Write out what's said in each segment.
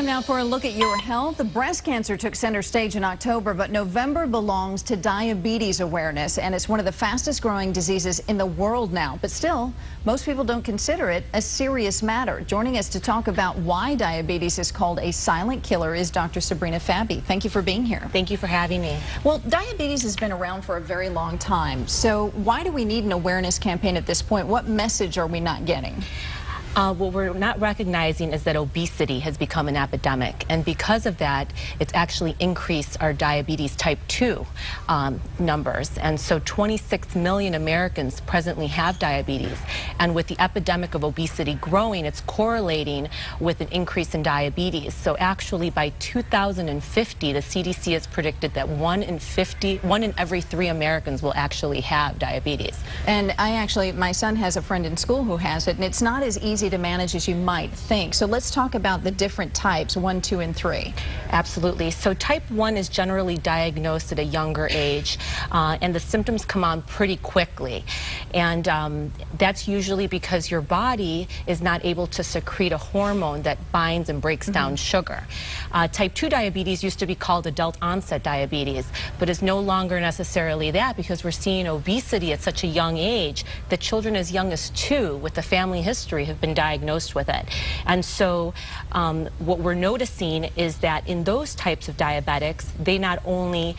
Time now for a look at your health. Breast cancer took center stage in October, but November belongs to diabetes awareness, and it's one of the fastest growing diseases in the world now. But still, most people don't consider it a serious matter. Joining us to talk about why diabetes is called a silent killer is Dr. Sabrina Fabi. Thank you for being here. Thank you for having me. Well, diabetes has been around for a very long time. So why do we need an awareness campaign at this point? What message are we not getting? What we're not recognizing is that obesity has become an epidemic, and because of that, it's actually increased our diabetes type 2 numbers. And so 26 million Americans presently have diabetes, and with the epidemic of obesity growing, it's correlating with an increase in diabetes. So actually by 2050, the CDC has predicted that one in every 3 Americans will actually have diabetes. And my son has a friend in school who has it, and it's not as easy to manage as you might think. So let's talk about the different types, 1, 2, and 3. Absolutely. So type 1 is generally diagnosed at a younger age, and the symptoms come on pretty quickly. And that's usually because your body is not able to secrete a hormone that binds and breaks down sugar. Type 2 diabetes used to be called adult onset diabetes, but is no longer necessarily that, because we're seeing obesity at such a young age that children as young as 2 with a family history have been diagnosed with it. And so what we're noticing is that in those types of diabetics, they not only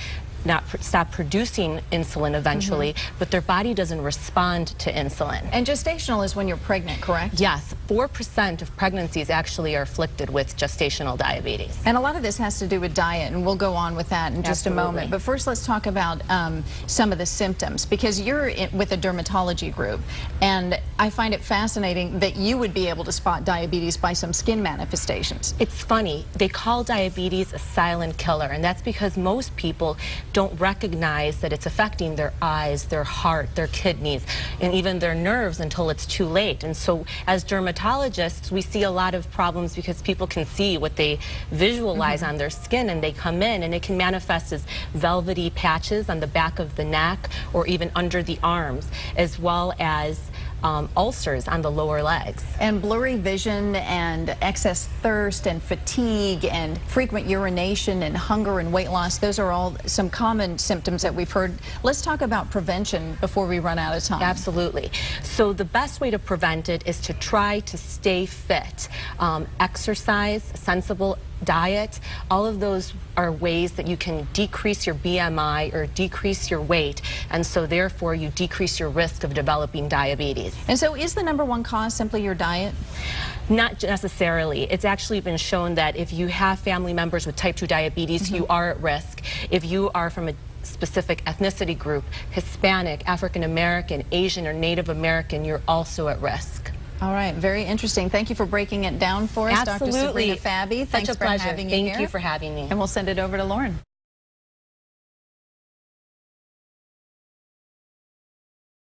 stop producing insulin eventually, but their body doesn't respond to insulin. And gestational is when you're pregnant, correct? Yes, 4% of pregnancies actually are afflicted with gestational diabetes. And a lot of this has to do with diet, and we'll go on with that in just a moment. But first, let's talk about some of the symptoms, because you're with a dermatology group, and I find it fascinating that you would be able to spot diabetes by some skin manifestations. It's funny, they call diabetes a silent killer, and that's because most people don't recognize that it's affecting their eyes, their heart, their kidneys, and even their nerves until it's too late. And so as dermatologists, we see a lot of problems because people can see what they visualize on their skin, and they come in and it can manifest as velvety patches on the back of the neck or even under the arms, as well as ulcers on the lower legs. And blurry vision and excess thirst and fatigue and frequent urination and hunger and weight loss, those are all some common symptoms that we've heard. Let's talk about prevention before we run out of time. Absolutely. So the best way to prevent it is to try to stay fit. Exercise, sensible diet, all of those are ways that you can decrease your BMI or decrease your weight, and so therefore you decrease your risk of developing diabetes. And so is the #1 cause simply your diet? Not necessarily. It's actually been shown that if you have family members with type 2 diabetes, you are at risk. If you are from a specific ethnicity group, Hispanic, African American, Asian, or Native American, you're also at risk. All right, very interesting. Thank you for breaking it down for us, Absolutely. Dr. Sabrina Fabi. Thanks for pleasure. having you here. Thank you for having me. And we'll send it over to Lauren.